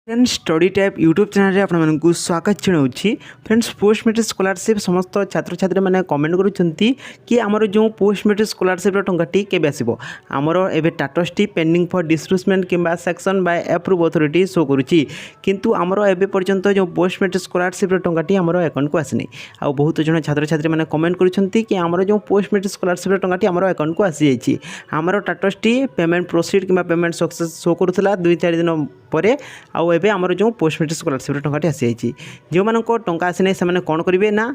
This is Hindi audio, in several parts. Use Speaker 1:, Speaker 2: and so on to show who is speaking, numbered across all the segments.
Speaker 1: Friends study type YouTube channel आपको स्वागत जनाऊँगी। फ्रेंड्स पोस्ट मेट्रिक स्कॉलरशिप समस्त छात्र छात्री मैंने कमेंट करुँच कि आमर जो पोस्ट मेट्रिक स्कॉलरशिप टंकाटी केबे आसिबो आमर एबे स्टेटस टी पेंडिंग फॉर डिस्ट्रीब्यूशमेंट किंबा section by approve authority show करुच्ची किंतु आमर एबे पर्यंत जो पोस्ट मेट्रिक स्कॉलरशिप टंकाटी आमर अकाउंट को आसनी। आ बहुत जन छात्र छात्री मैंने कमेंट करुँच कि आमर जो पोस्ट मेट्रिक स्कॉलरशिप टंकाटी आमर अकाउंट को आसी जाइए। आमर स्टेटस टी पेमेंट प्रोसीड किंबा पेमेंट सक्सेस शो करूला 2-4 दिन पर आउ एबे आमर जो पोस्ट मेट्रिक स्कॉलरशिप टंकाटी आसी जाइए। जो मान टंका आसी ना से कौन करेंगे ना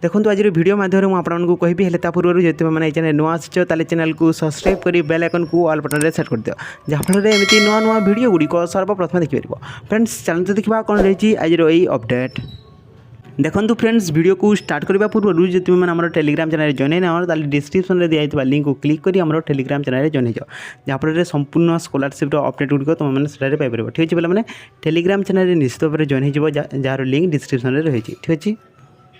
Speaker 1: देखो आज वीडियो माध्यम मुझे कहबी हेल्ले ता पूर्व जो मैंने चैनल नुआ आसो ताले चैनल को सब्सक्राइब कर बेल आइकन को ऑल बटन रे सेट कर दियो जहाँफल एमती नुआ नुआ वीडियो गुड़िक सर्वप्रथम देखिपर। फ्रेंड्स चलते देखा कौन रही आज यही अपडेट। देखो फ्रेंड्स वीडियो को स्टार्ट करने पूर्व जो तुम मैंने टेलीग्राम चैनल जॉइन ना डिस्क्रिप्शन में दिखाई लिंक को क्लिक कर आम टेलीग्राम चैनल जॉइन हो जहाँफल संपूर्ण स्कॉलरशिप अपडेट गुड़िक तुम मैंने पाइपर। ठीक अच्छे पे टेलीग्राम चैनल निश्चित भाव में जॉइन हो जार लिंक डिस्क्रिप्शन में रही। ठीक अच्छे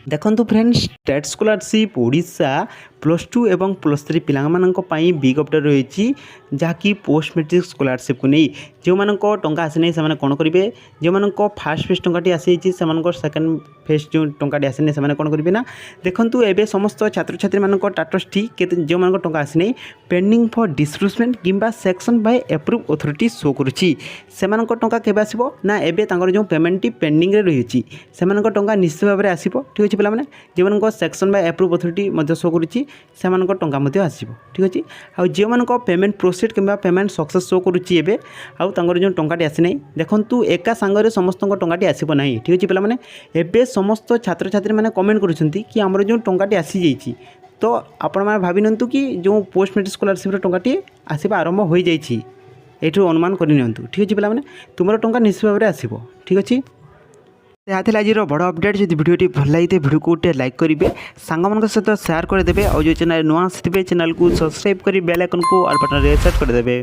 Speaker 1: देखो फ्रेंड्स स्टेट स्कॉलरशिप ओडिशा +2 एवं +3 पिलामानंई बिग अपडेट रही जहाँकि पोस्ट मेट्रिक स्कॉलरशिप को नहीं जो मान टंका आसी ना से कौन करेंगे जो मान फास्ट फेज टंकाटी आसी से सेकेंड फेज जो टंकाटी आसी ना कौन करेंगे ना देखो एवं समस्त छात्र छात्री मान स्टेटस टी जो मान टंका आसी ना पेंडिंग फॉर डिस्ट्रीब्यूशमेंट किंबा section by approve authority show करुच्ची से टंका केबे आसिबो ना एबे जो पेमेंट टी पेंडिंग रे रही से टंका निश्चित भाव में आसिबो। ठीक अच्छे पे जो section by approve authority show करुच्ची से टंका आसिबो। ठीक अच्छे आ जो पेमेंट प्रोसीड किंबा पेमेंट सक्सेस शो करुच्ची एबे आउ जो टंकाटी आसी ना देखु एका सांगरे समस्त टंकाटी आसिबो नहीं। ठीक अच्छे पे एबे समस्त छात्र छात्री मैंने कमेंट करुछंती कि आमर जो टंकाटी आसी जाइए तो आपण मैंने भावी नियंतु कि जो पोस्ट मेट्रिक स्कॉलरशिप टंकाटी आसवा आरंभ हो जाइए एठू अनुमान कर नियंतु। ठीक अच्छे पे तुम टंका निश्चित भाव में आसिबो। ठीक अच्छे आज बड़ अपडेट जब वीडियो भल लगी वीडियो को गोटे लाइक करेंगे सांग सहित शेयर करदे और जो चैनल नुआ आसते चैनल को सब्सक्राइब कर बेल आइकन को ऑल बटन रे सेट करदे।